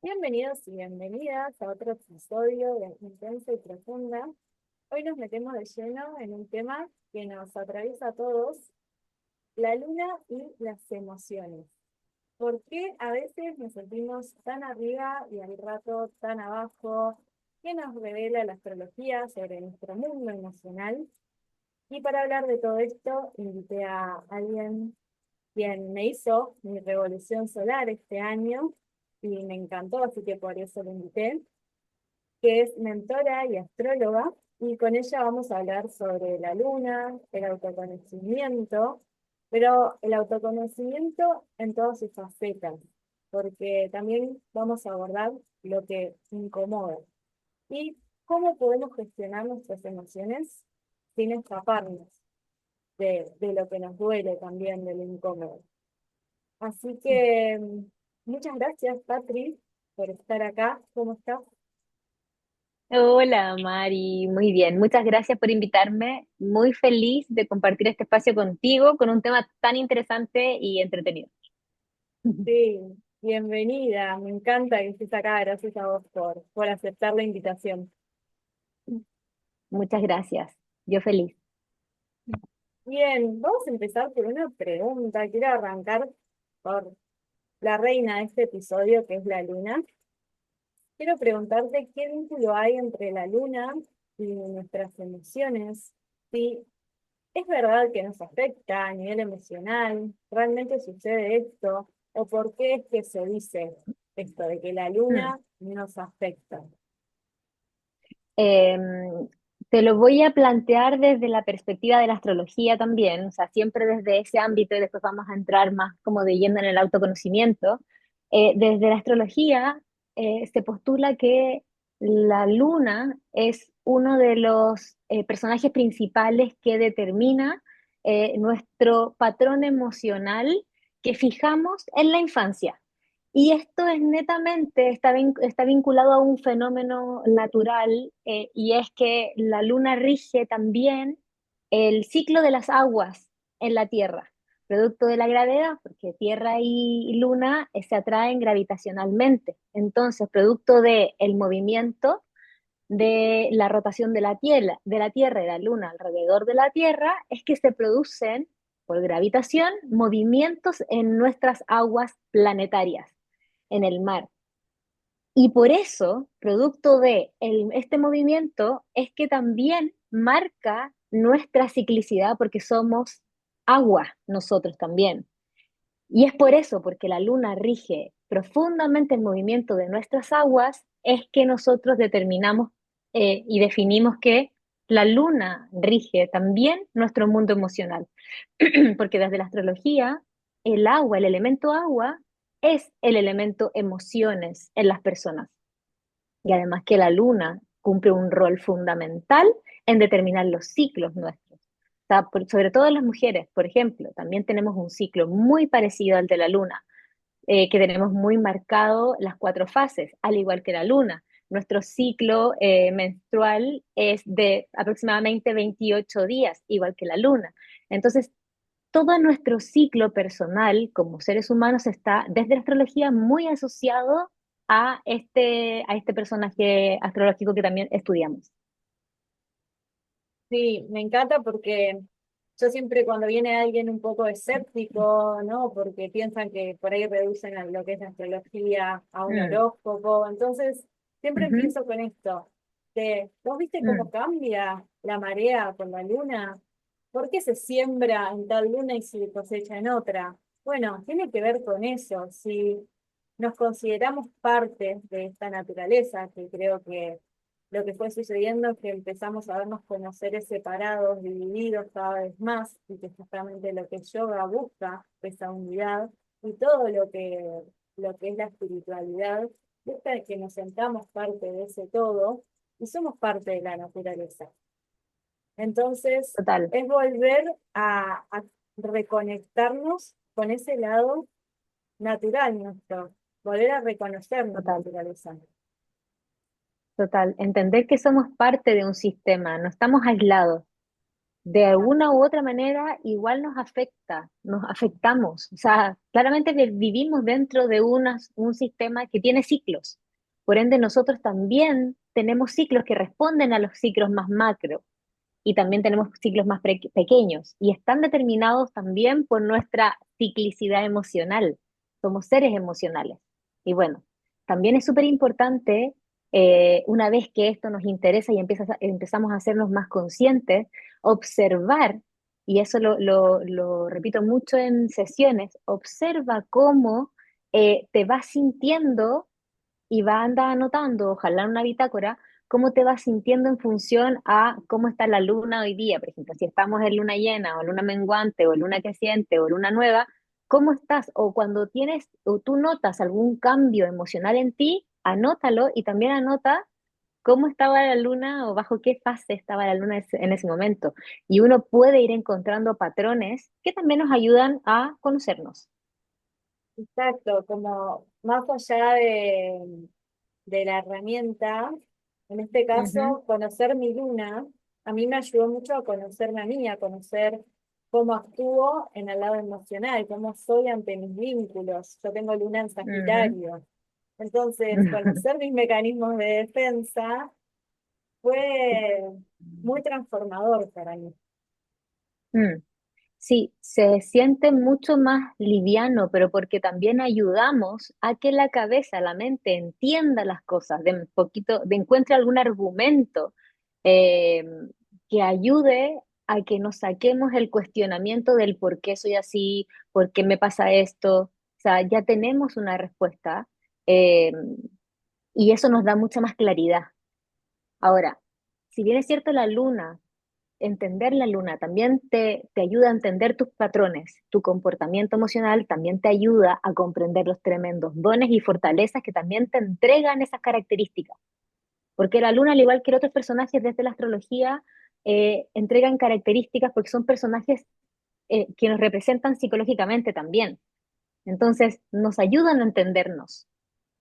Bienvenidos y bienvenidas a otro episodio de Intensa y Profunda. Hoy nos metemos de lleno en un tema que nos atraviesa a todos, la luna y las emociones. ¿Por qué a veces nos sentimos tan arriba y al rato tan abajo? ¿Qué nos revela la astrología sobre nuestro mundo emocional? Y para hablar de todo esto, invité a alguien quien me hizo mi revolución solar este año y me encantó, así que por eso lo invité, que es mentora y astróloga, y con ella vamos a hablar sobre la luna, el autoconocimiento, pero el autoconocimiento en todas sus facetas, porque también vamos a abordar lo que incomoda y cómo podemos gestionar nuestras emociones sin escaparnos de lo que nos duele también, de lo incómodo. Así que muchas gracias, Patri, por estar acá. ¿Cómo estás? Hola Mari, muy bien. Muchas gracias por invitarme. Muy feliz de compartir este espacio contigo con un tema tan interesante y entretenido. Sí, bienvenida. Me encanta que estés acá. Gracias a vos por aceptar la invitación. Muchas gracias. Yo feliz. Bien, vamos a empezar por una pregunta. Quiero arrancar por la reina de este episodio, que es la luna. Quiero preguntarte qué vínculo hay entre la luna y nuestras emociones. Si es verdad que nos afecta a nivel emocional, realmente sucede esto, o por qué es que se dice esto de que la Mm. luna nos afecta. Eh, Te lo voy a plantear desde la perspectiva de la astrología también, o sea, siempre desde ese ámbito y después vamos a entrar más como de lleno en el autoconocimiento. Desde la astrología se postula que la luna es uno de los personajes principales que determina nuestro patrón emocional que fijamos en la infancia. Y esto es netamente, está vinculado a un fenómeno natural, y es que la luna rige también el ciclo de las aguas en la Tierra, producto de la gravedad, porque Tierra y Luna se atraen gravitacionalmente. Entonces, producto del movimiento de la rotación de la Tierra y la Luna alrededor de la Tierra, es que se producen, por gravitación, movimientos en nuestras aguas planetarias en el mar. Y por eso, producto de este movimiento, es que también marca nuestra ciclicidad, porque somos agua nosotros también. Y es por eso, porque la luna rige profundamente el movimiento de nuestras aguas, es que nosotros determinamos y definimos que la luna rige también nuestro mundo emocional. Porque desde la astrología, el agua, el elemento agua, es el elemento emociones en las personas. Y además que la luna cumple un rol fundamental en determinar los ciclos nuestros. O sea, sobre todo en las mujeres, por ejemplo, también tenemos un ciclo muy parecido al de la luna, que tenemos muy marcado las cuatro fases, al igual que la luna. Nuestro ciclo menstrual es de aproximadamente 28 días, igual que la luna. Entonces, todo nuestro ciclo personal como seres humanos está desde la astrología muy asociado a este personaje astrológico que también estudiamos. Sí, me encanta porque yo siempre cuando viene alguien un poco escéptico, ¿no? Porque piensan que por ahí reducen a lo que es la astrología a un Mm, horóscopo. Entonces, siempre ujú, empiezo con esto. ¿Vos viste cómo mm. cambia la marea con la luna? ¿Por qué se siembra en tal luna y se cosecha en otra? Bueno, tiene que ver con eso. Si nos consideramos parte de esta naturaleza, que creo que lo que fue sucediendo es que empezamos a vernos como seres separados, divididos cada vez más, y que justamente lo que yoga busca, esa unidad, y todo lo que es la espiritualidad, busca que nos sentamos parte de ese todo y somos parte de la naturaleza. Entonces, Total, es volver a reconectarnos con ese lado natural nuestro, volver a reconocernos total, naturaleza. total. Entender que somos parte de un sistema, no estamos aislados. de alguna u otra manera igual nos afecta, nos afectamos. O sea, claramente vivimos dentro de un sistema que tiene ciclos. Por ende, nosotros también tenemos ciclos que responden a los ciclos más macro y también tenemos ciclos más pequeños y están determinados también por nuestra ciclicidad emocional. Somos seres emocionales. Y bueno, también es súper importante, una vez que esto nos interesa y empezamos a hacernos más conscientes, observar, y eso lo repito mucho en sesiones, observa cómo te vas sintiendo y va a andar anotando, ojalá en una bitácora, cómo te vas sintiendo en función a cómo está la luna hoy día. Por ejemplo, si estamos en luna llena o luna menguante o luna creciente o luna nueva, ¿cómo estás? O cuando tienes o tú notas algún cambio emocional en ti, anótalo y también anota cómo estaba la luna o bajo qué fase estaba la luna en ese momento. Y uno puede ir encontrando patrones que también nos ayudan a conocernos. Exacto, como más allá de la herramienta, en este Ujú, caso, conocer mi luna, a mí me ayudó mucho a conocerme a mí, a conocer cómo actúo en el lado emocional, cómo soy ante mis vínculos. Yo tengo luna en ujú. Sagitario. Entonces, conocer mis mecanismos de defensa fue muy transformador para mí. Mm. Sí, se siente mucho más liviano, pero porque también ayudamos a que la cabeza, la mente entienda las cosas, de un poquito, de encuentre algún argumento eh, que ayude a que nos saquemos el cuestionamiento del por qué soy así, por qué me pasa esto. O sea, ya tenemos una respuesta, eh, y eso nos da mucha más claridad. Ahora, si bien es cierto la luna, entender la luna también te ayuda a entender tus patrones, tu comportamiento emocional también te ayuda a comprender los tremendos dones y fortalezas que también te entregan esas características. Porque la luna, al igual que otros personajes desde la astrología, entregan características porque son personajes que nos representan psicológicamente también. Entonces, nos ayudan a entendernos,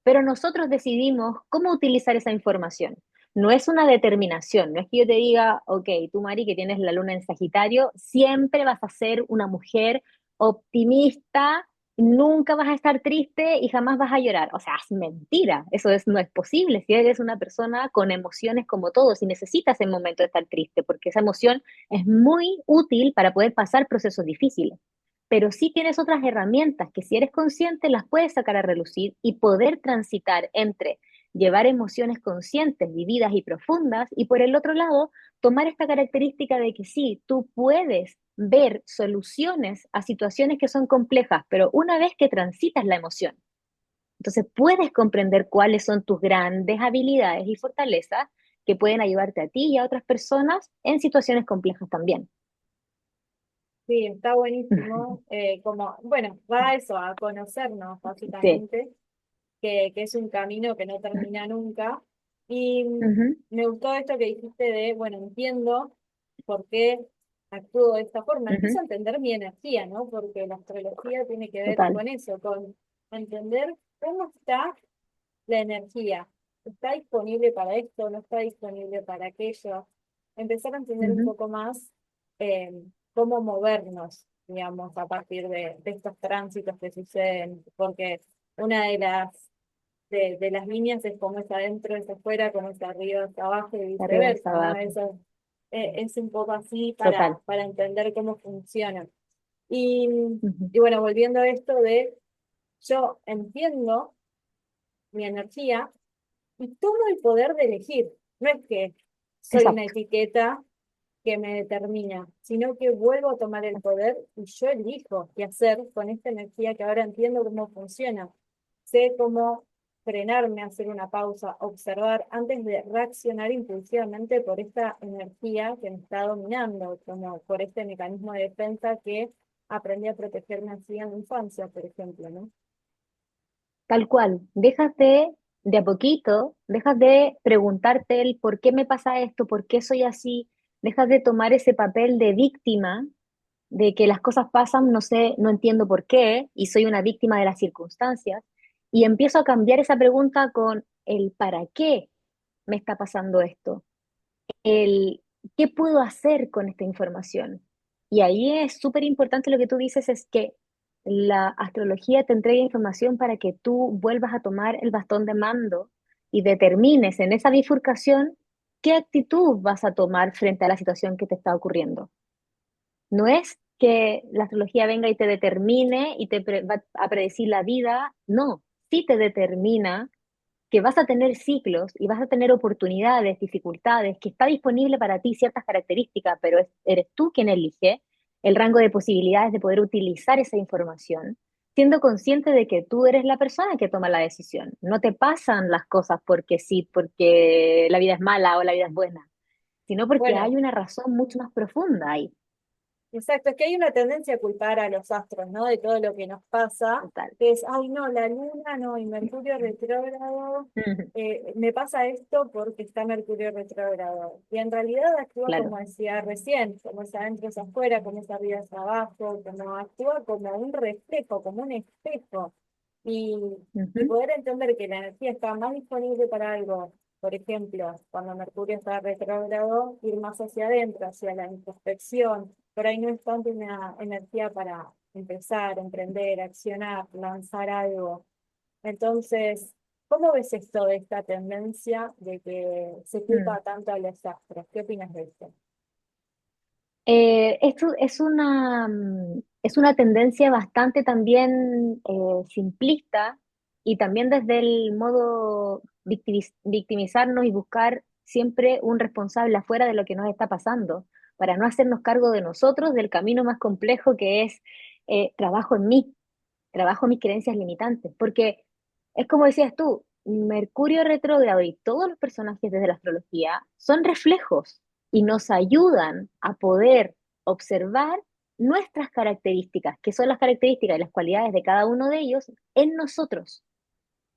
pero nosotros decidimos cómo utilizar esa información. No es una determinación, no es que yo te diga, ok, tú Mari, que tienes la luna en Sagitario, siempre vas a ser una mujer optimista, nunca vas a estar triste y jamás vas a llorar. O sea, es mentira, no es posible. Si eres una persona con emociones como todos y necesitas el momento de estar triste, porque esa emoción es muy útil para poder pasar procesos difíciles, pero sí tienes otras herramientas que si eres consciente las puedes sacar a relucir y poder transitar entre llevar emociones conscientes, vividas y profundas, y por el otro lado, tomar esta característica de que sí, tú puedes ver soluciones a situaciones que son complejas, pero una vez que transitas la emoción, entonces puedes comprender cuáles son tus grandes habilidades y fortalezas que pueden ayudarte a ti y a otras personas en situaciones complejas también. Sí, está buenísimo. Como, bueno, va a eso, a conocernos Sí. básicamente, que es un camino que no termina nunca. Y Ujú, me gustó esto que dijiste de, bueno, entiendo por qué actúo de esta forma. Empiezo ujú, a entender mi energía, ¿no? Porque la astrología tiene que ver total. con eso, con entender cómo está la energía. ¿Está disponible para esto? ¿No está disponible para aquello? Empezar a entender un Ujú, poco más eh, cómo movernos, digamos, a partir de estos tránsitos que suceden, porque una de las líneas es cómo es adentro, es afuera, cómo es arriba, es abajo y arriba y viceversa, ¿no? abajo. Eso es un poco así Total. para entender cómo funciona. Y, Ujú. y bueno, volviendo a esto de yo entiendo mi energía y tomo el poder de elegir. No es que soy una Exacto. etiqueta que me determina, sino que vuelvo a tomar el poder y yo elijo qué hacer con esta energía que ahora entiendo cómo funciona. Sé cómo frenarme, hacer una pausa, observar antes de reaccionar impulsivamente por esta energía que me está dominando, como por este mecanismo de defensa que aprendí a protegerme así en la infancia, por ejemplo, ¿no? Tal cual. De a poquito, dejas de preguntarte el por qué me pasa esto, por qué soy así, dejas de tomar ese papel de víctima, de que las cosas pasan, no sé, no entiendo por qué, y soy una víctima de las circunstancias, y empiezo a cambiar esa pregunta con el para qué me está pasando esto. ¿qué puedo hacer con esta información? Y ahí es súper importante lo que tú dices, es que la astrología te entrega información para que tú vuelvas a tomar el bastón de mando y determines en esa bifurcación qué actitud vas a tomar frente a la situación que te está ocurriendo. No es que la astrología venga y te determine y va a predecir la vida, no, sí te determina que vas a tener ciclos y vas a tener oportunidades, dificultades, que está disponible para ti ciertas características, pero eres tú quien elige el rango de posibilidades de poder utilizar esa información, siendo consciente de que tú eres la persona que toma la decisión. No te pasan las cosas porque sí, porque la vida es mala o la vida es buena, sino porque hay Bueno, una razón mucho más profunda ahí. exacto, es que hay una tendencia a culpar a los astros, ¿no? De todo lo que nos pasa, Total. que es, ay, no, la luna, no, y Mercurio retrógrado, me pasa esto porque está Mercurio retrógrado. Y en realidad actúa Claro. como decía recién, como es adentro es afuera, como es arriba es abajo, como actúa como un reflejo, como un espejo. Y, y Ujú. poder entender que la energía está más disponible para algo, por ejemplo, cuando Mercurio está retrógrado, ir más hacia adentro, hacia la introspección, por ahí no es tanto una energía para empezar, emprender, accionar, lanzar algo. Entonces, ¿cómo ves esto de esta tendencia de que se Mm. culpa tanto a los astros? ¿Qué opinas de esto? Esto es una tendencia bastante también simplista y también desde el modo victimizarnos y buscar siempre un responsable afuera de lo que nos está pasando, para no hacernos cargo de nosotros, del camino más complejo que es trabajo en mí, trabajo en mis creencias limitantes, porque es como decías tú, Mercurio retrógrado y todos los personajes desde la astrología son reflejos y nos ayudan a poder observar nuestras características, que son las características y las cualidades de cada uno de ellos en nosotros.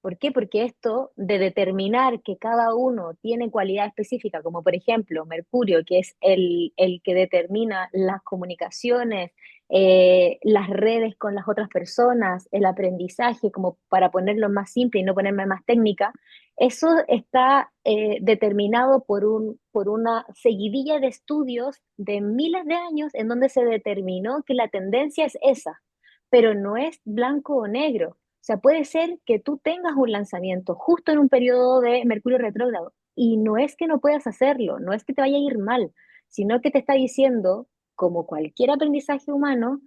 ¿Por qué? Porque esto de determinar que cada uno tiene cualidad específica, como por ejemplo Mercurio, que es el que determina las comunicaciones, las redes con las otras personas, el aprendizaje, como para ponerlo más simple y no ponerme más técnica, eso está determinado por una seguidilla de estudios de miles de años en donde se determinó que la tendencia es esa, pero no es blanco o negro. O sea, puede ser que tú tengas un lanzamiento justo en un periodo de Mercurio retrógrado y no es que no puedas hacerlo, no es que te vaya a ir mal, sino que te está diciendo, como cualquier aprendizaje humano,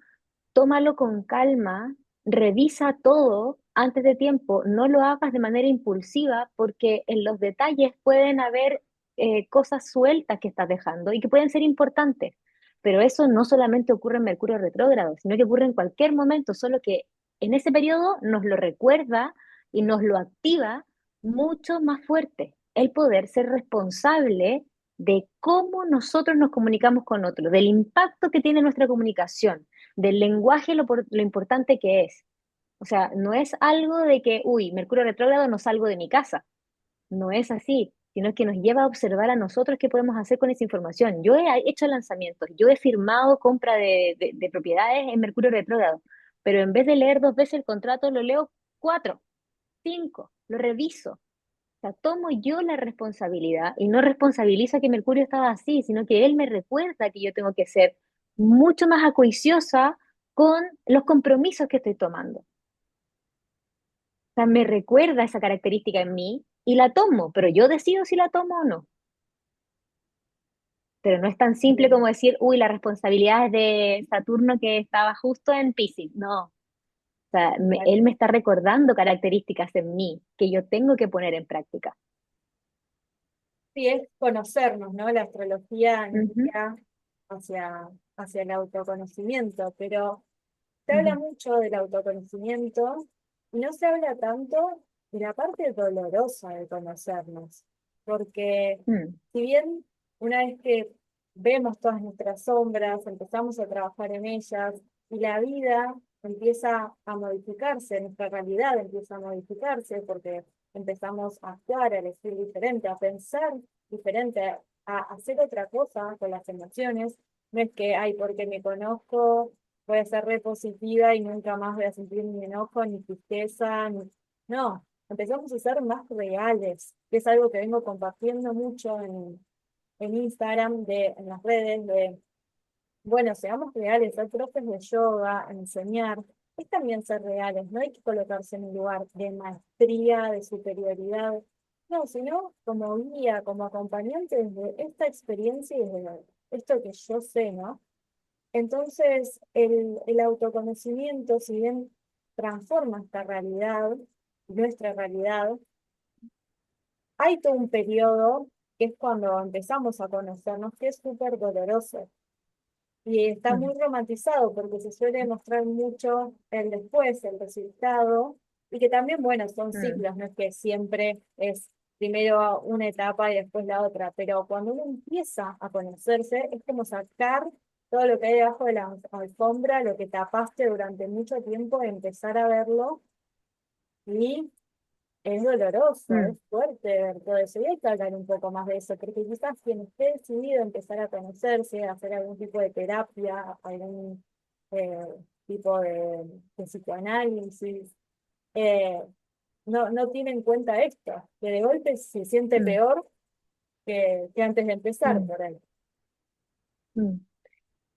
tómalo con calma, revisa todo antes de tiempo, no lo hagas de manera impulsiva porque en los detalles pueden haber cosas sueltas que estás dejando y que pueden ser importantes. Pero eso no solamente ocurre en Mercurio retrógrado, sino que ocurre en cualquier momento, solo que en ese periodo nos lo recuerda y nos lo activa mucho más fuerte. El poder ser responsable de cómo nosotros nos comunicamos con otros, del impacto que tiene nuestra comunicación, del lenguaje, lo importante que es. O sea, no es algo de que, uy, Mercurio retrógrado, no salgo de mi casa. No es así, sino que nos lleva a observar a nosotros qué podemos hacer con esa información. Yo he hecho lanzamientos, yo he firmado compra de propiedades en Mercurio retrógrado, pero en vez de leer dos veces el contrato, lo leo cuatro, cinco, lo reviso. O sea, tomo yo la responsabilidad y no responsabilizo a que Mercurio estaba así, sino que él me recuerda que yo tengo que ser mucho más acuiciosa con los compromisos que estoy tomando. O sea, me recuerda esa característica en mí y la tomo, pero yo decido si la tomo o no. Pero no es tan simple como decir, uy, la responsabilidad es de Saturno que estaba justo en Piscis. No, o sea, él me está recordando características en mí que yo tengo que poner en práctica. Sí, es conocernos, ¿no? La astrología Ujú, guía hacia el autoconocimiento, pero se habla ujú, mucho del autoconocimiento y no se habla tanto de la parte dolorosa de conocernos, porque mm, si bien una vez que vemos todas nuestras sombras, empezamos a trabajar en ellas y la vida empieza a modificarse, nuestra realidad empieza a modificarse porque empezamos a actuar, a elegir diferente, a pensar diferente, a hacer otra cosa con las emociones. No es que, ay, porque me conozco, voy a ser re positiva y nunca más voy a sentir ni enojo, ni tristeza, no, empezamos a ser más reales, que es algo que vengo compartiendo mucho en Instagram, en las redes, bueno, seamos reales, ser profes de yoga, enseñar, es también ser reales, no hay que colocarse en un lugar de maestría, de superioridad, no, sino como guía, como acompañante desde esta experiencia y desde esto que yo sé, ¿no? Entonces, el autoconocimiento, si bien transforma esta realidad, nuestra realidad, hay todo un periodo que es cuando empezamos a conocernos, que es súper doloroso. Y está Mm, muy romantizado porque se suele mostrar mucho el después, el resultado, y que también, bueno, son mm, ciclos, no es que siempre es primero una etapa y después la otra, pero cuando uno empieza a conocerse, es como sacar todo lo que hay debajo de la alfombra, lo que tapaste durante mucho tiempo, empezar a verlo, y es doloroso, mm, es fuerte ver todo eso, y hay que hablar un poco más de eso, porque quizás quien esté decidido a empezar a conocerse, a hacer algún tipo de terapia, algún eh, tipo de psicoanálisis, eh, no tiene en cuenta esto, que de golpe se siente mm, peor que antes de empezar mm, por ahí. mm.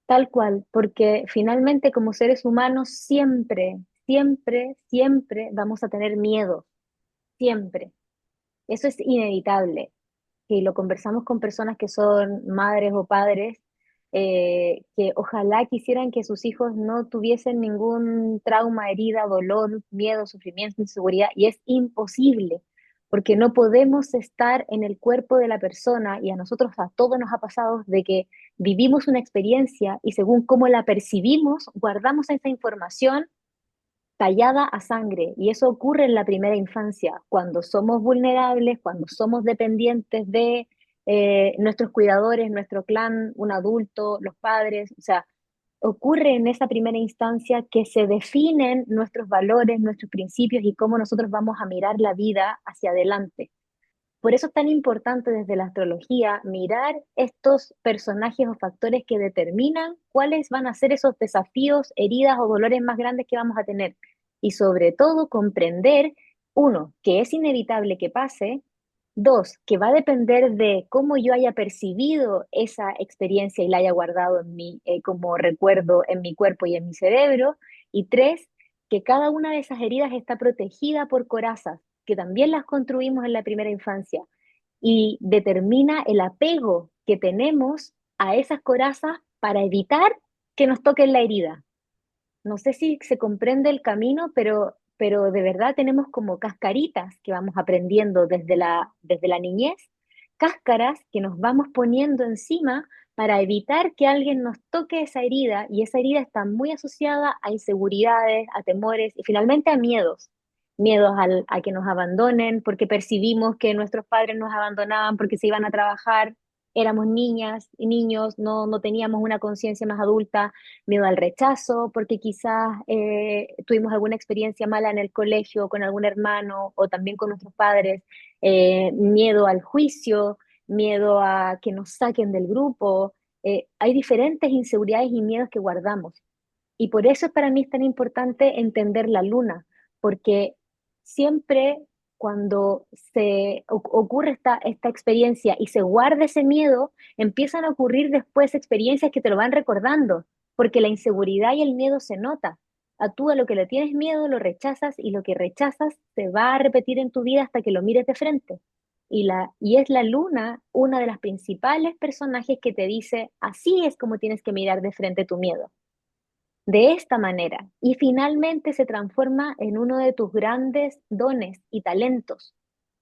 Tal cual, porque finalmente como seres humanos siempre, siempre, siempre vamos a tener miedo, siempre. Eso es inevitable. Y lo conversamos con personas que son madres o padres, que ojalá quisieran que sus hijos no tuviesen ningún trauma, herida, dolor, miedo, sufrimiento, inseguridad, y es imposible, porque no podemos estar en el cuerpo de la persona, y a nosotros a todos nos ha pasado de que vivimos una experiencia y según cómo la percibimos, guardamos esa información tallada a sangre. Y eso ocurre en la primera infancia, cuando somos vulnerables, cuando somos dependientes de nuestros cuidadores, nuestro clan, un adulto, los padres. O sea, ocurre en esa primera instancia que se definen nuestros valores, nuestros principios y cómo nosotros vamos a mirar la vida hacia adelante. Por eso es tan importante desde la astrología mirar estos personajes o factores que determinan cuáles van a ser esos desafíos, heridas o dolores más grandes que vamos a tener. Y sobre todo comprender, uno, que es inevitable que pase, dos, que va a depender de cómo yo haya percibido esa experiencia y la haya guardado en mí, como recuerdo en mi cuerpo y en mi cerebro, y tres, que cada una de esas heridas está protegida por corazas que también las construimos en la primera infancia y determina el apego que tenemos a esas corazas para evitar que nos toquen la herida. No sé si se comprende el camino, pero de verdad tenemos como cascaritas que vamos aprendiendo desde la niñez, cáscaras que nos vamos poniendo encima para evitar que alguien nos toque esa herida y esa herida está muy asociada a inseguridades, a temores y finalmente a miedos. Miedos a que nos abandonen porque percibimos que nuestros padres nos abandonaban porque se iban a trabajar, éramos niñas y niños, no teníamos una conciencia más adulta, miedo al rechazo, porque quizás tuvimos alguna experiencia mala en el colegio con algún hermano o también con nuestros padres, miedo al juicio, miedo a que nos saquen del grupo. Hay diferentes inseguridades y miedos que guardamos. Y por eso para mí es tan importante entender la luna, porque siempre cuando ocurre esta experiencia y se guarda ese miedo, empiezan a ocurrir después experiencias que te lo van recordando, porque la inseguridad y el miedo se nota. Tú a lo que le tienes miedo lo rechazas y lo que rechazas se va a repetir en tu vida hasta que lo mires de frente. Y es la luna una de las principales personajes que te dice, así es como tienes que mirar de frente tu miedo de esta manera y finalmente se transforma en uno de tus grandes dones y talentos,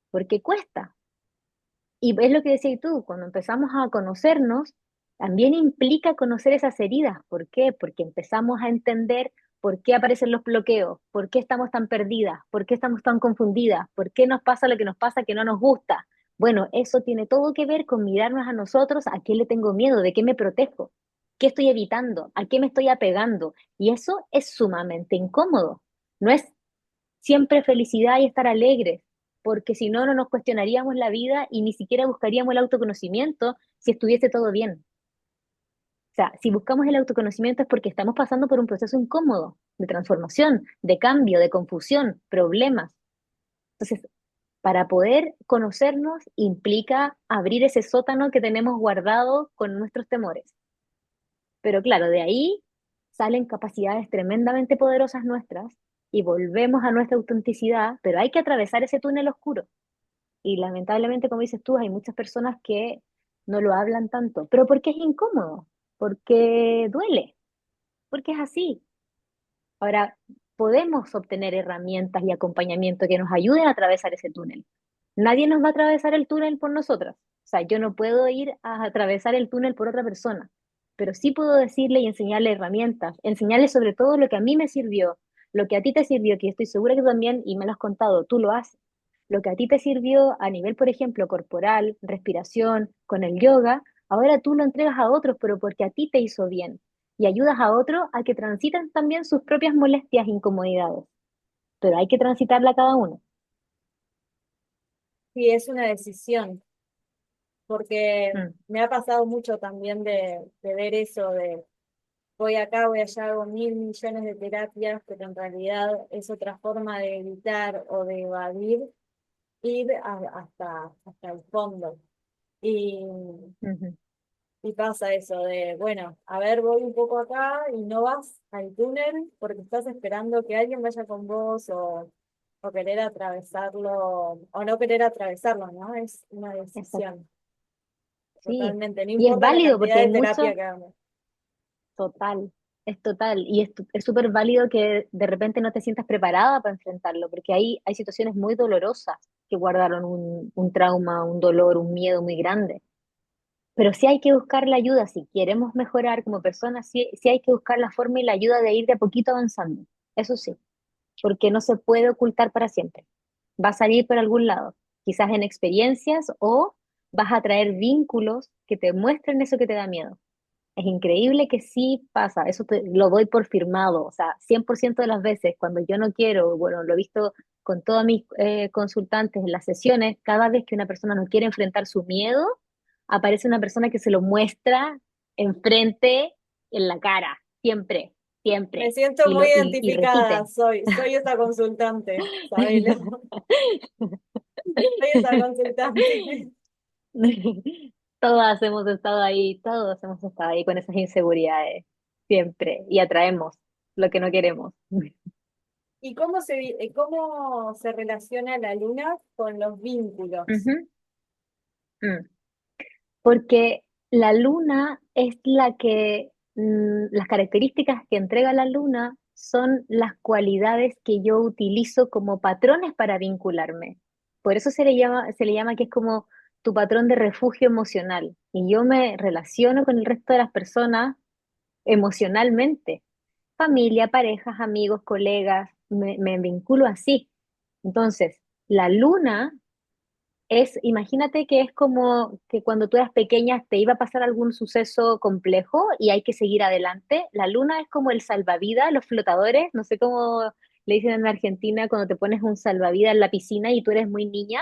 porque cuesta. Y es lo que decías tú, cuando empezamos a conocernos, también implica conocer esas heridas. ¿Por qué? Porque empezamos a entender por qué aparecen los bloqueos, por qué estamos tan perdidas, por qué estamos tan confundidas, por qué nos pasa lo que nos pasa que no nos gusta. Bueno, eso tiene todo que ver con mirarnos a nosotros, a qué le tengo miedo, de qué me protejo, qué estoy evitando, a qué me estoy apegando. Y eso es sumamente incómodo. No es siempre felicidad y estar alegres, porque si no, no nos cuestionaríamos la vida y ni siquiera buscaríamos el autoconocimiento si estuviese todo bien. O sea, si buscamos el autoconocimiento es porque estamos pasando por un proceso incómodo de transformación, de cambio, de confusión, problemas. Entonces, Para poder conocernos implica abrir ese sótano que tenemos guardado con nuestros temores. Pero claro, de ahí salen capacidades tremendamente poderosas nuestras y volvemos a nuestra autenticidad, pero hay que atravesar ese túnel oscuro. Y lamentablemente, como dices tú, hay muchas personas que no lo hablan tanto, pero porque es incómodo, porque duele, porque es así. Ahora, podemos obtener herramientas y acompañamiento que nos ayuden a atravesar ese túnel. Nadie nos va a atravesar el túnel por nosotras. O sea, yo no puedo ir a atravesar el túnel por otra persona, pero sí puedo decirle y enseñarle herramientas, enseñarle sobre todo lo que a mí me sirvió, lo que a ti te sirvió, que estoy segura que también, y me lo has contado, tú lo haces. Lo que a ti te sirvió a nivel, por ejemplo, corporal, respiración, con el yoga, ahora tú lo entregas a otros, pero porque a ti te hizo bien y ayudas a otros a que transiten también sus propias molestias e incomodidades, pero hay que transitarla cada uno. Sí, es una decisión, porque Mm, me ha pasado mucho también de ver eso, de voy acá, voy allá, hago 1.000 millones de terapias, pero en realidad es otra forma de evitar o de evadir ir hasta el fondo. Y, ujú. y pasa eso de, bueno, a ver, voy un poco acá y no vas al túnel porque estás esperando que alguien vaya con vos o querer atravesarlo o no querer atravesarlo, ¿no? Es una Exacto. decisión, Sí, totalmente. No y es importa la válido porque cantidad hay de terapia muchos, que hagamos. total, es total, y es súper válido que de repente no te sientas preparada para enfrentarlo, porque hay situaciones muy dolorosas que guardaron un trauma, un dolor, un miedo muy grande. Pero sí hay que buscar la ayuda, si queremos mejorar como personas, sí, sí hay que buscar la forma y la ayuda de ir de a poquito avanzando, eso sí, porque no se puede ocultar para siempre. Va a salir por algún lado, quizás en experiencias o vas a traer vínculos que te muestren eso que te da miedo. Es increíble que sí pasa, lo doy por firmado, o sea, 100% de las veces cuando yo no quiero, bueno, lo he visto con todos mis consultantes en las sesiones, cada vez que una persona no quiere enfrentar su miedo, aparece una persona que se lo muestra enfrente, en la cara, siempre, Me siempre, siento muy y identificada, repiten. soy esa consultante, ¿sabes? Soy esa consultante. Todos hemos estado ahí con esas inseguridades, siempre, y atraemos lo que no queremos. ¿Y cómo se relaciona la luna con los vínculos? Ujú. Mm. Porque la luna es las características que entrega la luna son las cualidades que yo utilizo como patrones para vincularme. Por eso se le llama que es como tu patrón de refugio emocional. Y yo me relaciono con el resto de las personas emocionalmente. Familia, parejas, amigos, colegas, me vinculo así. Entonces, la luna imagínate que es como que cuando tú eras pequeña te iba a pasar algún suceso complejo y hay que seguir adelante. La luna es como el salvavidas, los flotadores, no sé cómo le dicen en Argentina cuando te pones un salvavidas en la piscina y tú eres muy niña,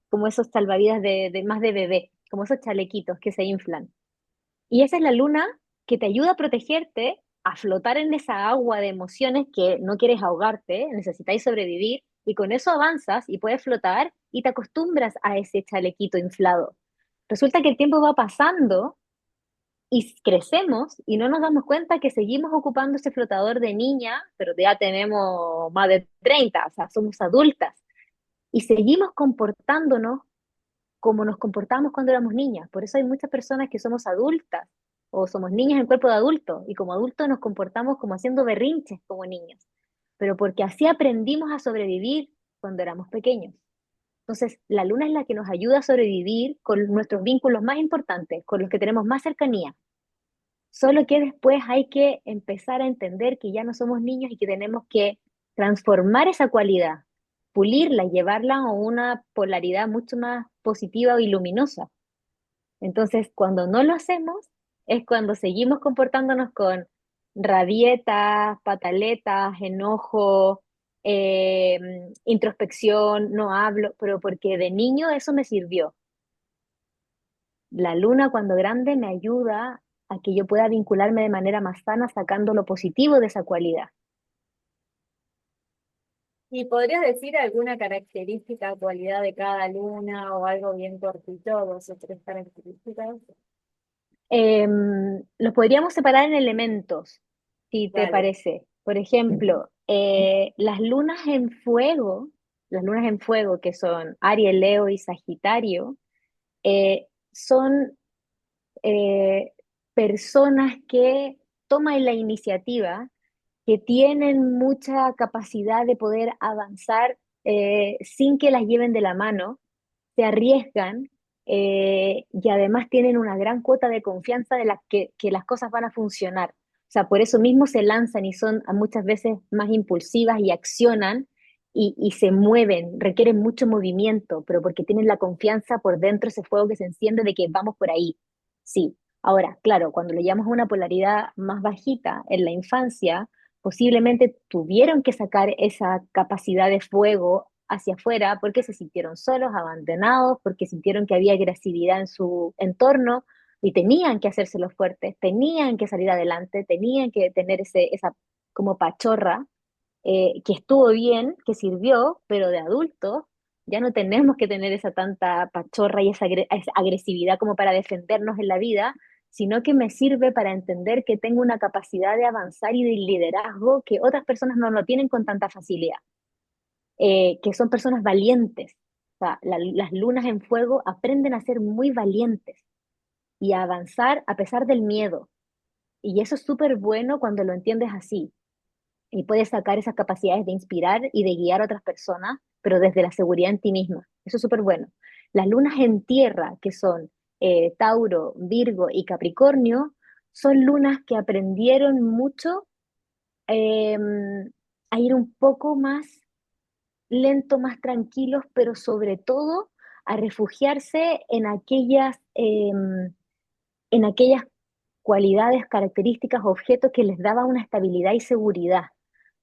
como esos salvavidas de más de bebé, como esos chalequitos que se inflan. Y esa es la luna que te ayuda a protegerte, a flotar en esa agua de emociones que no quieres ahogarte, necesitáis sobrevivir, y con eso avanzas y puedes flotar y te acostumbras a ese chalequito inflado. Resulta que el tiempo va pasando y crecemos y no nos damos cuenta que seguimos ocupando ese flotador de niña, pero ya tenemos más de 30, o sea, somos adultas, y seguimos comportándonos como nos comportamos cuando éramos niñas. Por eso hay muchas personas que somos adultas o somos niñas en cuerpo de adulto y como adultos nos comportamos como haciendo berrinches como niños, pero porque así aprendimos a sobrevivir cuando éramos pequeños. Entonces, la luna es la que nos ayuda a sobrevivir con nuestros vínculos más importantes, con los que tenemos más cercanía. Solo que después hay que empezar a entender que ya no somos niños y que tenemos que transformar esa cualidad, pulirla y llevarla a una polaridad mucho más positiva y luminosa. Entonces, cuando no lo hacemos, es cuando seguimos comportándonos con rabietas, pataletas, enojo, eh, introspección, no hablo, pero porque de niño eso me sirvió. La luna cuando grande me ayuda a que yo pueda vincularme de manera más sana, sacando lo positivo de esa cualidad. ¿Y podrías decir alguna característica, cualidad de cada luna o algo bien cortito, dos o tres características? Los podríamos separar en elementos, si te Dale. parece. Por ejemplo, las lunas en fuego, que son Aries, Leo y Sagitario, son eh, personas que toman la iniciativa, que tienen mucha capacidad de poder avanzar sin que las lleven de la mano, se arriesgan y además tienen una gran cuota de confianza de que las cosas van a funcionar. O sea, por eso mismo se lanzan y son muchas veces más impulsivas y accionan y se mueven, requieren mucho movimiento, pero porque tienen la confianza por dentro, ese fuego que se enciende de que vamos por ahí. Sí. Ahora, claro, cuando lo llevamos a una polaridad más bajita en la infancia, posiblemente tuvieron que sacar esa capacidad de fuego hacia afuera porque se sintieron solos, abandonados, porque sintieron que había agresividad en su entorno y tenían que hacerse los fuertes, tenían que salir adelante, tenían que tener esa como pachorra que estuvo bien, que sirvió, pero de adultos ya no tenemos que tener esa tanta pachorra y esa agresividad como para defendernos en la vida, sino que me sirve para entender que tengo una capacidad de avanzar y de liderazgo que otras personas no lo tienen con tanta facilidad, que son personas valientes. O sea, las lunas en fuego aprenden a ser muy valientes y a avanzar a pesar del miedo. Y eso es súper bueno cuando lo entiendes así y puedes sacar esas capacidades de inspirar y de guiar a otras personas, pero desde la seguridad en ti misma. Eso es súper bueno. Las lunas en tierra, que son Tauro, Virgo y Capricornio, son lunas que aprendieron mucho eh, a ir un poco más lento, más tranquilos, pero sobre todo a refugiarse en aquellas cualidades, características, objetos que les daba una estabilidad y seguridad.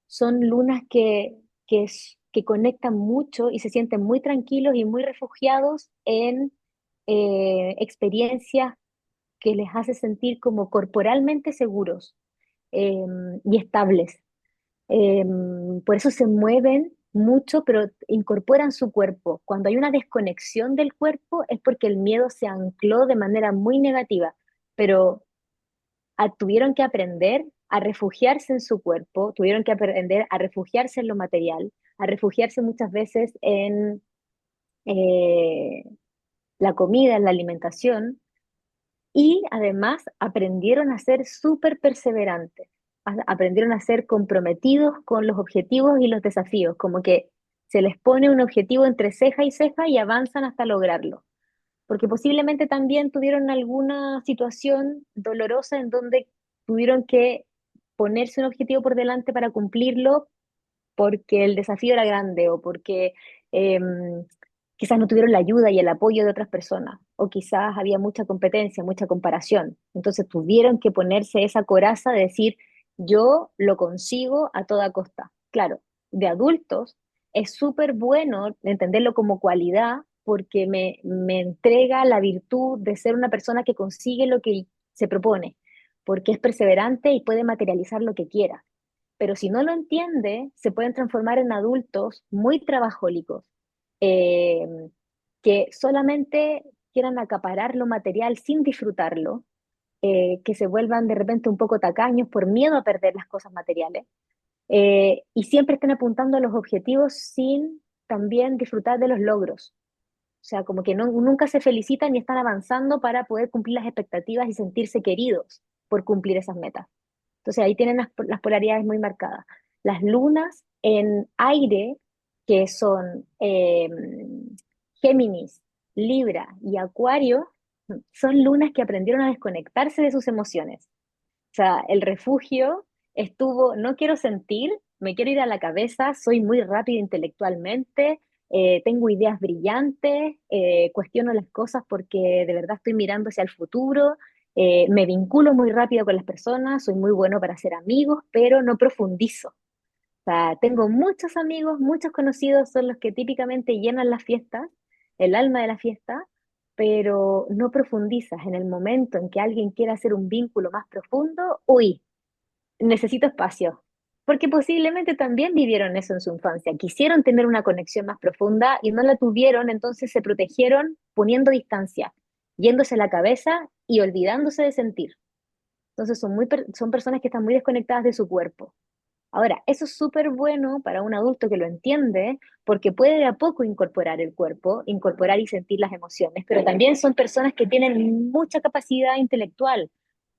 Son lunas que conectan mucho y se sienten muy tranquilos y muy refugiados en experiencias que les hace sentir como corporalmente seguros eh, y estables. Por eso se mueven mucho, pero incorporan su cuerpo. Cuando hay una desconexión del cuerpo es porque el miedo se ancló de manera muy negativa, pero tuvieron que aprender a refugiarse en su cuerpo, tuvieron que aprender a refugiarse en lo material, a refugiarse muchas veces en eh, la comida, en la alimentación, y además aprendieron a ser súper perseverantes, aprendieron a ser comprometidos con los objetivos y los desafíos, como que se les pone un objetivo entre ceja y ceja y avanzan hasta lograrlo porque posiblemente también tuvieron alguna situación dolorosa en donde tuvieron que ponerse un objetivo por delante para cumplirlo porque el desafío era grande o porque eh, quizás no tuvieron la ayuda y el apoyo de otras personas o quizás había mucha competencia, mucha comparación. Entonces tuvieron que ponerse esa coraza de decir, yo lo consigo a toda costa. Claro, de adultos es súper bueno entenderlo como cualidad porque me entrega la virtud de ser una persona que consigue lo que se propone, porque es perseverante y puede materializar lo que quiera. Pero si no lo entiende, se pueden transformar en adultos muy trabajólicos, eh, que solamente quieran acaparar lo material sin disfrutarlo, que se vuelvan de repente un poco tacaños por miedo a perder las cosas materiales, y siempre estén apuntando a los objetivos sin también disfrutar de los logros. O sea, como que nunca se felicitan ni están avanzando para poder cumplir las expectativas y sentirse queridos por cumplir esas metas. Entonces ahí tienen las polaridades muy marcadas. Las lunas en aire, que son Géminis, Libra y Acuario, son lunas que aprendieron a desconectarse de sus emociones. O sea, el refugio estuvo, no quiero sentir, me quiero ir a la cabeza, soy muy rápida intelectualmente, tengo ideas brillantes, cuestiono las cosas porque de verdad estoy mirando hacia el futuro, me vinculo muy rápido con las personas, soy muy bueno para hacer amigos, pero no profundizo. O sea, tengo muchos amigos, muchos conocidos, son los que típicamente llenan las fiestas, el alma de la fiesta, pero no profundizas en el momento en que alguien quiere hacer un vínculo más profundo, uy, necesito espacio. porque posiblemente también vivieron eso en su infancia, quisieron tener una conexión más profunda y no la tuvieron, entonces se protegieron poniendo distancia, yéndose a la cabeza y olvidándose de sentir. Entonces son personas que están muy desconectadas de su cuerpo. Ahora, eso es súper bueno para un adulto que lo entiende, porque puede de a poco incorporar el cuerpo, incorporar y sentir las emociones, pero también son personas que tienen mucha capacidad intelectual,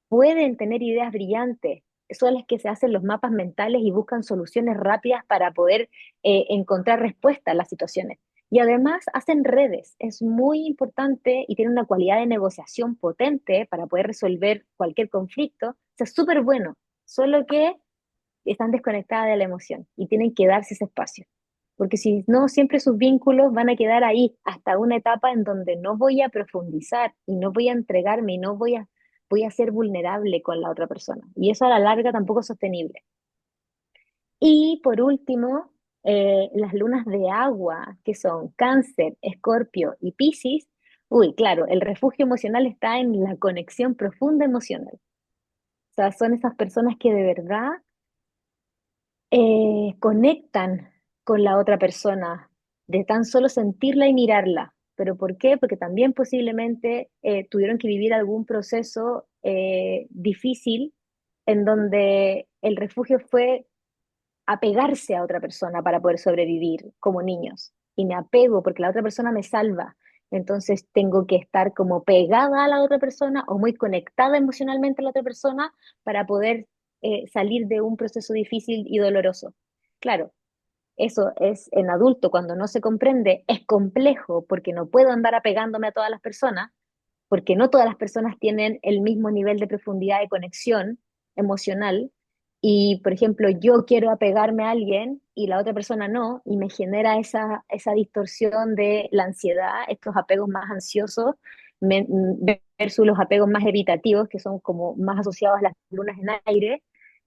pueden tener ideas brillantes, son las que se hacen los mapas mentales y buscan soluciones rápidas para poder encontrar respuestas a las situaciones. Y además hacen redes, es muy importante y tienen una cualidad de negociación potente para poder resolver cualquier conflicto. O sea, es súper bueno, solo que están desconectadas de la emoción y tienen que darse ese espacio. Porque si no, siempre sus vínculos van a quedar ahí hasta una etapa en donde no voy a profundizar y no voy a entregarme y no voy a ser vulnerable con la otra persona. Y eso a la larga tampoco es sostenible. Y por último, las lunas de agua, que son Cáncer, Escorpio y Piscis. Uy, claro, el refugio emocional está en la conexión profunda emocional. O sea, son esas personas que de verdad conectan con la otra persona, de tan solo sentirla y mirarla. ¿Pero por qué? Porque también posiblemente tuvieron que vivir algún proceso difícil en donde el refugio fue apegarse a otra persona para poder sobrevivir como niños. Y me apego porque la otra persona me salva. Entonces tengo que estar como pegada a la otra persona o muy conectada emocionalmente a la otra persona para poder salir de un proceso difícil y doloroso. Claro, eso es en adulto, cuando no se comprende, es complejo porque no puedo andar apegándome a todas las personas, porque no todas las personas tienen el mismo nivel de profundidad de conexión emocional. Y, por ejemplo, yo quiero apegarme a alguien y la otra persona no, y me genera esa distorsión de la ansiedad, estos apegos más ansiosos versus los apegos más evitativos, que son como más asociados a las lunas en aire.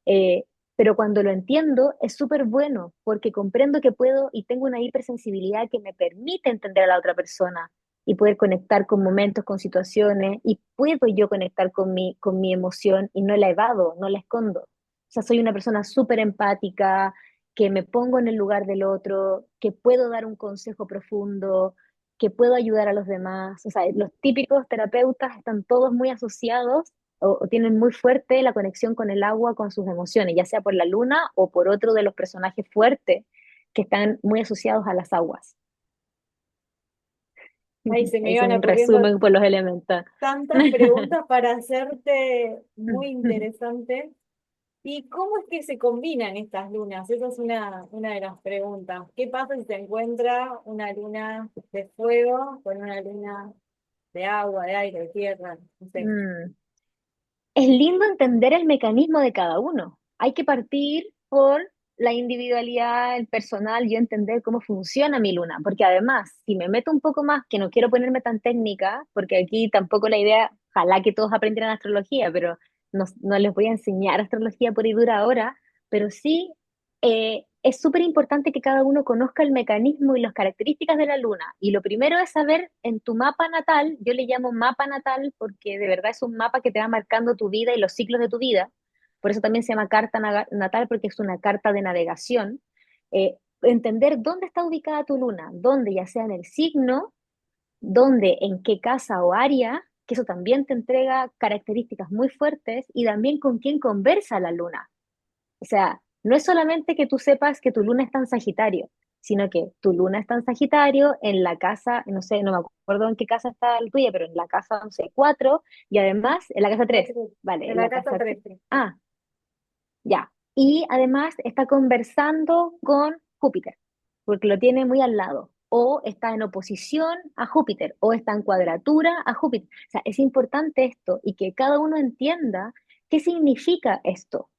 Eh, pero cuando lo entiendo es súper bueno porque comprendo que puedo y tengo una hipersensibilidad que me permite entender a la otra persona y poder conectar con momentos, con situaciones, y puedo yo conectar con mi emoción y no la evado, no la escondo. O sea, soy una persona súper empática, que me pongo en el lugar del otro, que puedo dar un consejo profundo, que puedo ayudar a los demás. O sea, los típicos terapeutas están todos muy asociados o tienen muy fuerte la conexión con el agua, con sus emociones, ya sea por la luna o por otro de los personajes fuertes que están muy asociados a las aguas. Ahí se me Es iban un ocurriendo resumen por los elementos. tantas preguntas para hacerte, muy interesante. ¿Y cómo es que se combinan estas lunas? Esa es una de las preguntas. ¿Qué pasa si se encuentra una luna de fuego con una luna de agua, de aire, de tierra? No sé. Mm. Es lindo entender el mecanismo de cada uno. Hay que partir por la individualidad, el personal, yo entender cómo funciona mi luna, porque además, si me meto un poco más, que no quiero ponerme tan técnica, porque aquí tampoco la idea, ojalá que todos aprendieran astrología, pero no les voy a enseñar astrología por y dura ahora, pero sí es súper importante que cada uno conozca el mecanismo y las características de la luna. Y lo primero es saber en tu mapa natal, yo le llamo mapa natal porque de verdad es un mapa que te va marcando tu vida y los ciclos de tu vida. Por eso también se llama carta natal porque es una carta de navegación. Entender dónde está ubicada tu luna, dónde, ya sea en el signo, dónde, en qué casa o área, que eso también te entrega características muy fuertes y también con quién conversa la luna. O sea, no es solamente que tú sepas que tu luna está en Sagitario, sino que tu luna está en Sagitario, en la casa, no sé, no me acuerdo en qué casa está la tuya, pero en la casa, no sé, 4, y además en la casa 3, vale, De en la la casa casa, 13. ah, ya. Y además está conversando con Júpiter, porque lo tiene muy al lado. O está en oposición a Júpiter, o está en cuadratura a Júpiter. O sea, es importante esto y que cada uno entienda qué significa esto.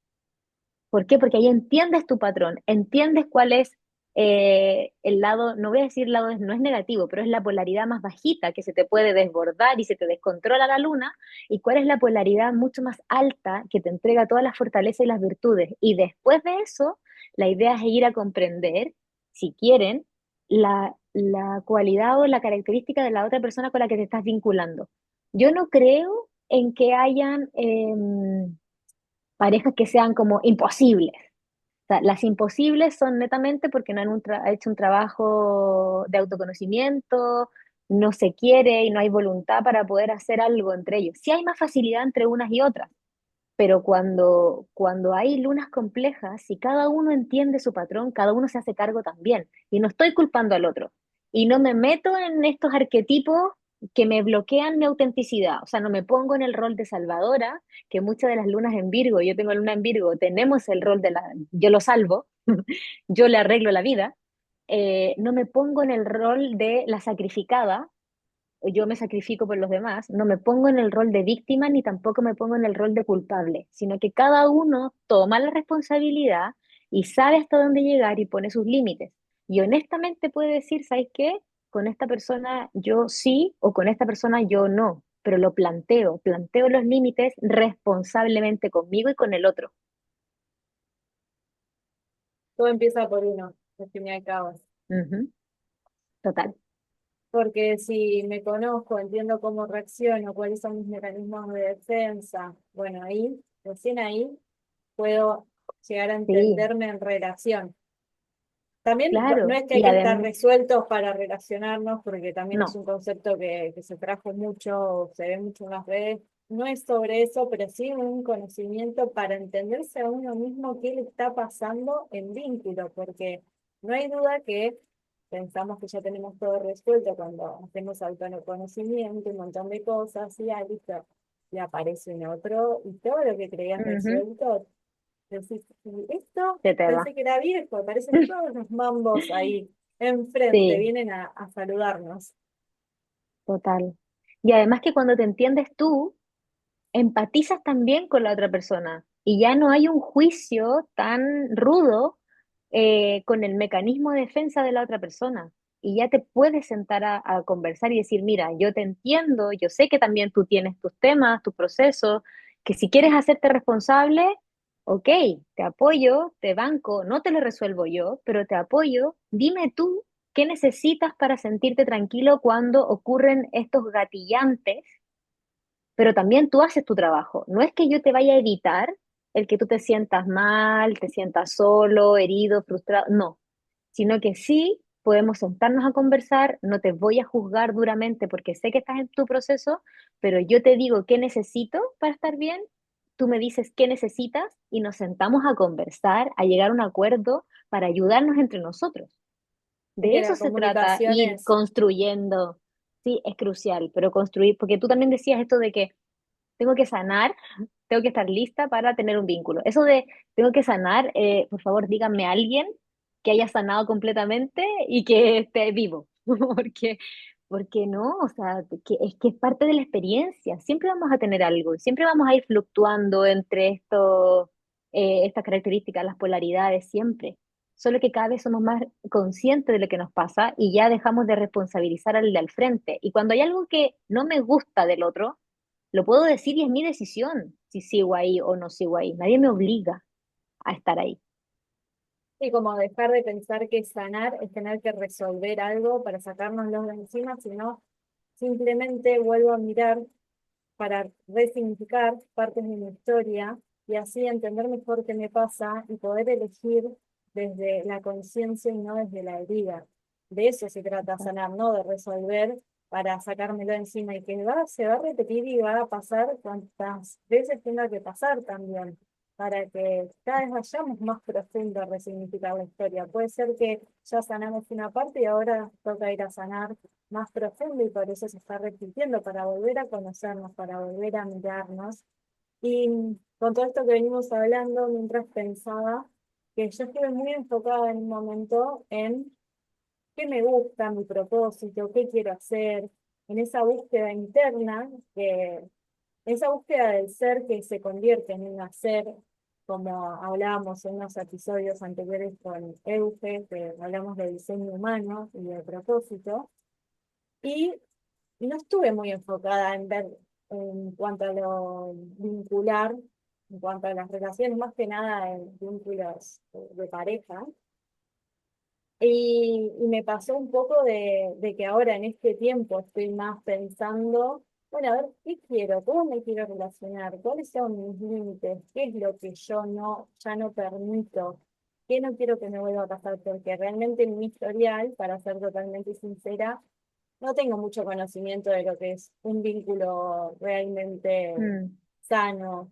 ¿Por qué? Porque ahí entiendes tu patrón, entiendes cuál es el lado, no voy a decir lado, no es negativo, pero es la polaridad más bajita que se te puede desbordar y se te descontrola la luna, y cuál es la polaridad mucho más alta que te entrega todas las fortalezas y las virtudes. Y después de eso, la idea es ir a comprender, si quieren, la cualidad o la característica de la otra persona con la que te estás vinculando. Yo no creo en que hayan parejas que sean como imposibles. sea, las imposibles son netamente porque no han hecho un trabajo de autoconocimiento, no se quiere y no hay voluntad para poder hacer algo entre ellos. Sí hay más facilidad entre unas y otras, pero cuando hay lunas complejas, si cada uno entiende su patrón, cada uno se hace cargo también. Y no estoy culpando al otro. Y no me meto en estos arquetipos que me bloquean mi autenticidad. O sea, no me pongo en el rol de salvadora, que muchas de las lunas en Virgo, yo tengo luna en Virgo, tenemos el rol de yo lo salvo, yo le arreglo la vida. No me pongo en el rol de la sacrificada, yo me sacrifico por los demás, no me pongo en el rol de víctima ni tampoco me pongo en el rol de culpable, sino que cada uno toma la responsabilidad y sabe hasta dónde llegar y pone sus límites. Y honestamente puede decir, ¿sabes qué? Con esta persona yo sí o con esta persona yo no, pero lo planteo los límites responsablemente conmigo y con el otro. Todo empieza por uno, al fin y al cabo. Ujú, total. Porque si me conozco, entiendo cómo reacciono, cuáles son mis mecanismos de defensa, bueno, ahí, recién ahí, puedo llegar a Sí, entenderme en relación. También no claro. es que hay Y que estar además, resueltos para relacionarnos, porque también es no. un concepto que se trajo mucho, se ve mucho en las redes. No es sobre eso, pero sí un conocimiento para entenderse a uno mismo qué le está pasando en vínculo, porque no hay duda que pensamos que ya tenemos todo resuelto cuando hacemos autoconocimiento, un montón de cosas, y ah, listo, y aparece un otro, y todo lo que creías Ujú, resuelto, decís, "Y esto se te va. pensé que era viejo, aparecen todos los mambos ahí enfrente, Sí. vienen a saludarnos. Total. Y además que cuando te entiendes tú, empatizas también con la otra persona y ya no hay un juicio tan rudo con el mecanismo de defensa de la otra persona. Y ya te puedes sentar a conversar y decir, mira, yo te entiendo, yo sé que también tú tienes tus temas, tus procesos, que si quieres hacerte responsable, ok, te apoyo, te banco, no te lo resuelvo yo, pero te apoyo, dime tú qué necesitas para sentirte tranquilo cuando ocurren estos gatillantes, pero también tú haces tu trabajo. No es que yo te vaya a evitar el que tú te sientas mal, te sientas solo, herido, frustrado, no, sino que sí podemos sentarnos a conversar, no te voy a juzgar duramente porque sé que estás en tu proceso, pero yo te digo qué necesito para estar bien, tú me dices qué necesitas y nos sentamos a conversar, a llegar a un acuerdo para ayudarnos entre nosotros. Y De que eso la se trata, comunicación ir es, construyendo. Sí, es crucial, pero construir, porque tú también decías esto de que tengo que sanar, tengo que estar lista para tener un vínculo. Eso de tengo que sanar, por favor, díganme a alguien que haya sanado completamente y que esté vivo, porque no, o sea, que es parte de la experiencia. Siempre vamos a tener algo, siempre vamos a ir fluctuando entre estas características, las polaridades, siempre. Solo que cada vez somos más conscientes de lo que nos pasa y ya dejamos de responsabilizar al de al frente. Y cuando hay algo que no me gusta del otro, lo puedo decir y es mi decisión si sigo ahí o no sigo ahí. Nadie me obliga a estar ahí. y como dejar de pensar que sanar es tener que resolver algo para sacárnoslo de encima, sino simplemente vuelvo a mirar para resignificar partes de mi historia y así entender mejor qué me pasa y poder elegir desde la conciencia y no desde la herida. De eso se trata sanar, no de resolver para sacármelo de encima y que se va a repetir y va a pasar cuantas veces tenga que pasar también, para que cada vez vayamos más profundo a resignificar la historia. Puede ser que ya sanamos una parte y ahora toca ir a sanar más profundo y por eso se está repitiendo, para volver a conocernos, para volver a mirarnos. Y con todo esto que venimos hablando, mientras pensaba que yo estuve muy enfocada en un momento en qué me gusta, mi propósito, qué quiero hacer, en esa búsqueda interna, que esa búsqueda del ser que se convierte en un hacer, como hablábamos en unos episodios anteriores con Euge, que hablamos de diseño humano y de propósito. Y no estuve muy enfocada en ver en cuanto a lo vincular, en cuanto a las relaciones, más que nada en vínculos de pareja. Y me pasó un poco de que ahora en este tiempo estoy más pensando, bueno, a ver, ¿qué quiero? ¿Cómo me quiero relacionar? ¿Cuáles son mis límites? ¿Qué es lo que yo no, ya no permito? qué no quiero que me vuelva a pasar, porque realmente en mi historial, para ser totalmente sincera, no tengo mucho conocimiento de lo que es un vínculo realmente Mm, sano,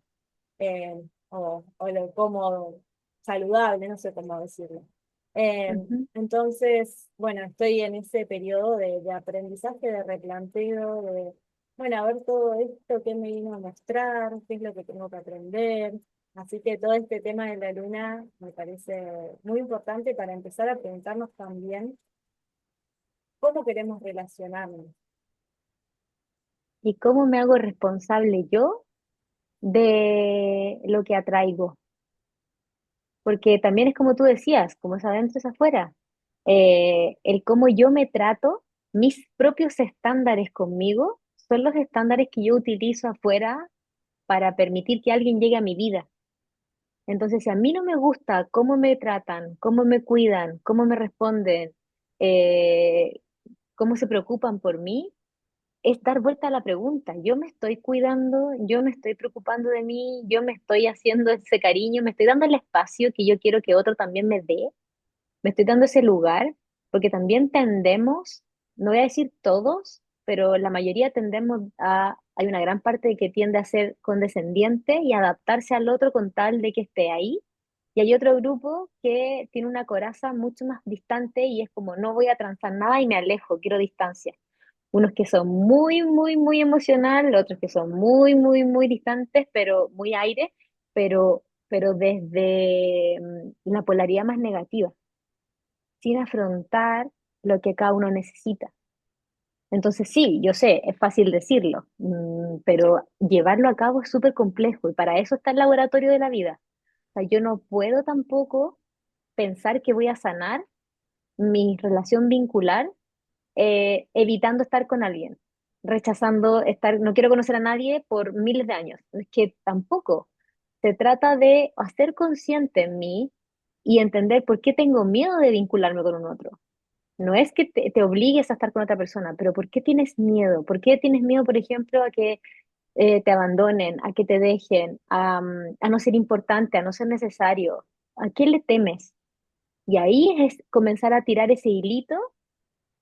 o lo cómodo, saludable, no sé cómo decirlo. Eh, ujú. entonces, bueno, estoy en ese periodo de aprendizaje, de replanteo, bueno, a ver todo esto, qué me vino a mostrar, qué es lo que tengo que aprender. Así que todo este tema de la luna me parece muy importante para empezar a preguntarnos también cómo queremos relacionarnos. ¿Y cómo me hago responsable yo de lo que atraigo? Porque también es como tú decías, como es adentro es afuera. El cómo yo me trato, mis propios estándares conmigo, son los estándares que yo utilizo afuera para permitir que alguien llegue a mi vida. Entonces, si a mí no me gusta cómo me tratan, cómo me cuidan, cómo me responden, eh, cómo se preocupan por mí, es dar vuelta a la pregunta. Yo me estoy cuidando, yo me estoy preocupando de mí, yo me estoy haciendo ese cariño, me estoy dando el espacio que yo quiero que otro también me dé, me estoy dando ese lugar, porque también tendemos, no voy a decir todos, pero la mayoría tendemos hay una gran parte que tiende a ser condescendiente y adaptarse al otro con tal de que esté ahí. Y hay otro grupo que tiene una coraza mucho más distante y es como no voy a transar nada y me alejo, quiero distancia. Unos que son muy, muy, muy emocional, otros que son muy, muy, muy distantes, pero muy aire, pero desde la polaridad más negativa, sin afrontar lo que cada uno necesita. Entonces sí, yo sé, es fácil decirlo, pero llevarlo a cabo es súper complejo y para eso está el laboratorio de la vida. O sea, yo no puedo tampoco pensar que voy a sanar mi relación vincular evitando estar con alguien, rechazando estar, no quiero conocer a nadie por miles de años. Es que tampoco. Se trata de hacer consciente en mí y entender por qué tengo miedo de vincularme con un otro. No es que te obligues a estar con otra persona, pero ¿por qué tienes miedo? ¿Por qué tienes miedo, por ejemplo, a que te abandonen, a que te dejen, a no ser importante, a no ser necesario? ¿A qué le temes? Y ahí es comenzar a tirar ese hilito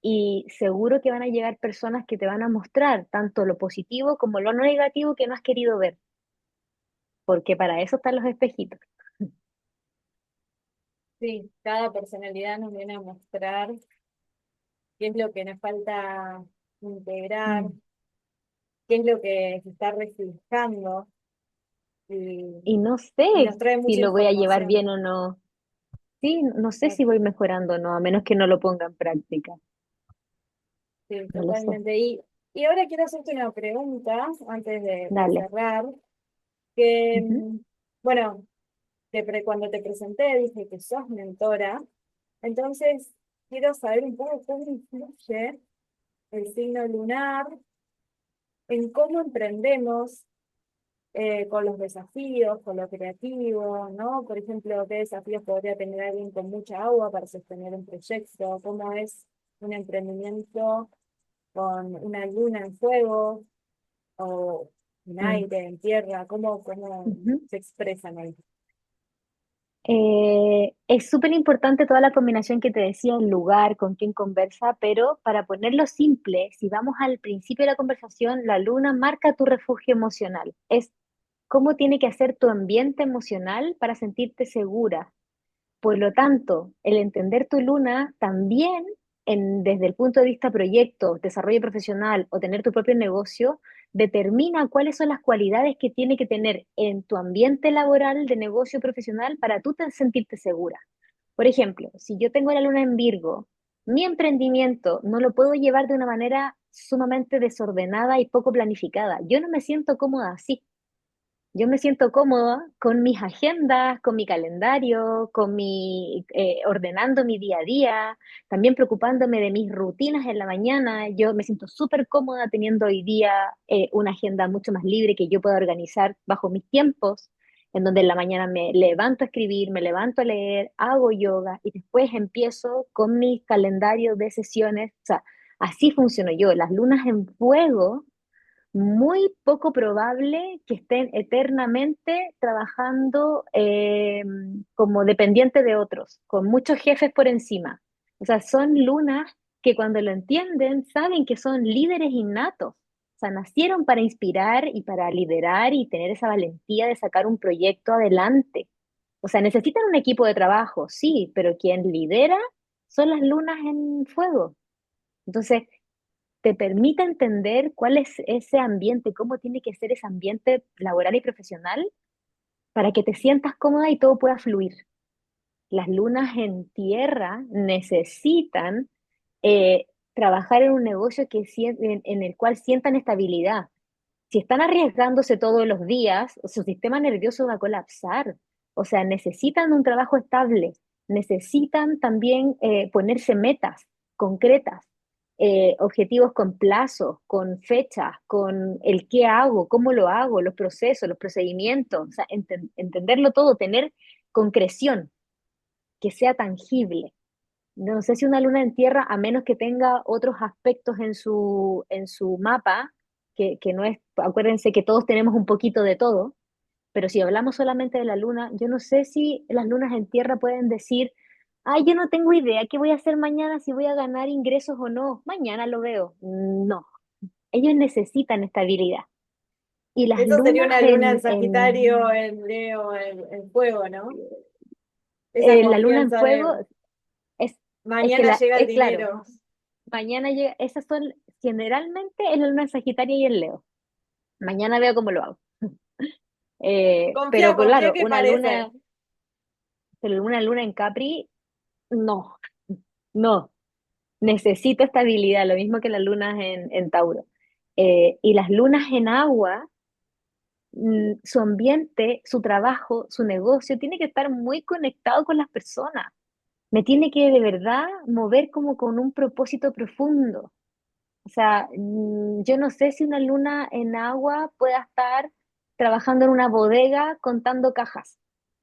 y seguro que van a llegar personas que te van a mostrar tanto lo positivo como lo no negativo que no has querido ver, porque para eso están los espejitos. Sí, cada personalidad nos viene a mostrar qué es lo que nos falta integrar, Mm. qué es lo que se está reflejando y, Y no y sé nos trae si mucha lo voy a llevar información. bien o no. Sí, no sé Eh, si voy mejorando o no, a menos que no lo ponga en práctica. Sí, No lo sé. totalmente. Y ahora quiero hacerte una pregunta antes de Dale. cerrar, que, Ujú. bueno, cuando te presenté dije que sos mentora, entonces quiero saber un poco cómo influye el signo lunar en cómo emprendemos con los desafíos, con lo creativo, ¿no? Por ejemplo, ¿qué desafíos podría tener alguien con mucha agua para sostener un proyecto? ¿Cómo es un emprendimiento con una luna en fuego o en Mm. aire, en tierra? ¿Cómo Ujú. se expresan ahí? Es súper importante toda la combinación que te decía, el lugar, con quién conversa, pero para ponerlo simple, si vamos al principio de la conversación, la luna marca tu refugio emocional. Es cómo tiene que ser tu ambiente emocional para sentirte segura. Por lo tanto, el entender tu luna también desde el punto de vista proyecto, desarrollo profesional o tener tu propio negocio, determina cuáles son las cualidades que tiene que tener en tu ambiente laboral de negocio profesional para tú sentirte segura. Por ejemplo, si yo tengo la luna en Virgo, mi emprendimiento no lo puedo llevar de una manera sumamente desordenada y poco planificada. Yo no me siento cómoda así. Yo me siento cómoda con mis agendas, con mi calendario, ordenando mi día a día, también preocupándome de mis rutinas en la mañana. Yo me siento súper cómoda teniendo hoy día una agenda mucho más libre que yo pueda organizar bajo mis tiempos, en donde en la mañana me levanto a escribir, me levanto a leer, hago yoga y después empiezo con mis calendarios de sesiones. O sea, así funciono yo. Las lunas en fuego muy poco probable que estén eternamente trabajando como dependiente de otros, con muchos jefes por encima. O sea, son lunas que cuando lo entienden saben que son líderes innatos. O sea, nacieron para inspirar y para liderar y tener esa valentía de sacar un proyecto adelante. O sea, necesitan un equipo de trabajo, sí, pero quien lidera son las lunas en fuego. Entonces, te permite entender cuál es ese ambiente, cómo tiene que ser ese ambiente laboral y profesional para que te sientas cómoda y todo pueda fluir. Las lunas en tierra necesitan trabajar en un negocio en el cual sientan estabilidad. Si están arriesgándose todos los días, su sistema nervioso va a colapsar. O sea, necesitan un trabajo estable, necesitan también ponerse metas concretas, objetivos con plazos, con fechas, con el qué hago, cómo lo hago, los procesos, los procedimientos, o sea, entenderlo todo, tener concreción, que sea tangible. No sé si una luna en tierra, a menos que tenga otros aspectos en su mapa, que no es, acuérdense que todos tenemos un poquito de todo, pero si hablamos solamente de la luna, yo no sé si las lunas en tierra pueden decir, ay, yo no tengo idea, ¿qué voy a hacer mañana, si voy a ganar ingresos o no? Mañana lo veo. No, ellos necesitan estabilidad. Y las Eso sería lunas una luna en Sagitario, en Leo, en Fuego, ¿no? Esa la luna en confianza fuego de es, es que mañana llega el es claro, dinero. mañana llega, esas son generalmente es la luna en Sagitario y el Leo. Mañana veo cómo lo hago. Confía, Pero confía claro, que parece. pero una luna en Capri, no, no. Necesito estabilidad, lo mismo que las lunas en Tauro. Y las lunas en agua, su ambiente, su trabajo, su negocio, tiene que estar muy conectado con las personas. Me tiene que de verdad mover como con un propósito profundo. O sea, yo no sé si una luna en agua pueda estar trabajando en una bodega contando cajas.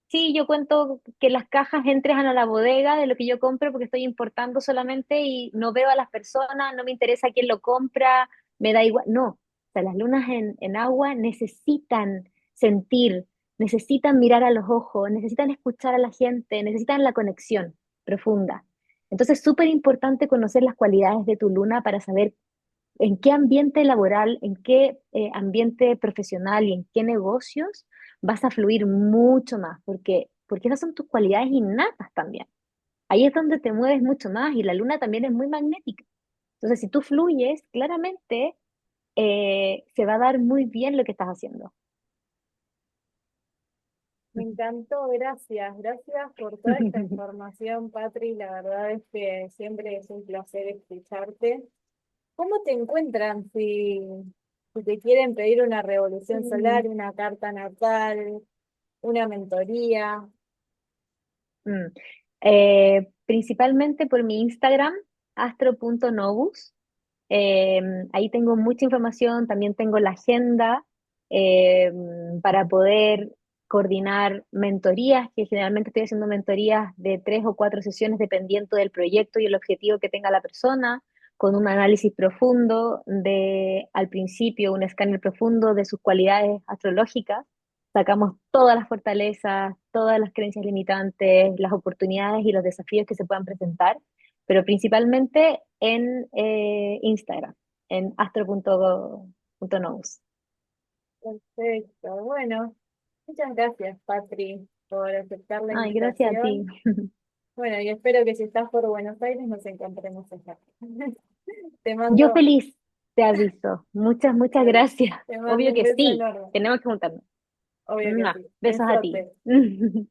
Sí, yo cuento que las cajas entran a la bodega de lo que yo compro porque estoy importando solamente y no veo a las personas, no me interesa quién lo compra, me da igual. No, o sea, las lunas en agua necesitan sentir, necesitan mirar a los ojos, necesitan escuchar a la gente, necesitan la conexión profunda. Entonces, es súper importante conocer las cualidades de tu luna para saber en qué ambiente laboral, en qué ambiente profesional y en qué negocios vas a fluir mucho más, porque esas son tus cualidades innatas también. Ahí es donde te mueves mucho más y la luna también es muy magnética. Entonces, si tú fluyes, claramente se va a dar muy bien lo que estás haciendo. Me encantó, gracias. Gracias por toda esta información, Patri. La verdad es que siempre es un placer escucharte. ¿Cómo te encuentran si te quieren pedir una revolución Mm, solar, una carta natal, una mentoría? mm. Principalmente por mi Instagram, astro.novus. Eh, Ahí tengo mucha información, también tengo la agenda eh, para poder coordinar mentorías, que generalmente estoy haciendo mentorías de 3 o 4 sesiones dependiendo del proyecto y el objetivo que tenga la persona, con un análisis profundo al principio, un escáner profundo de sus cualidades astrológicas. Sacamos todas las fortalezas, todas las creencias limitantes, las oportunidades y los desafíos que se puedan presentar, pero principalmente en Instagram, en astro.nous. Perfecto. Bueno, muchas gracias, Patri, por aceptar la Ay, gracias a ti. invitación. Bueno, y espero que si estás por Buenos Aires nos encontremos allá. Te Yo mando, feliz, te aviso. Muchas, muchas gracias. te mando Obvio un que beso sí, enorme. tenemos que juntarnos. Obvio que ¡Mua! sí. Besos a ti. Besote.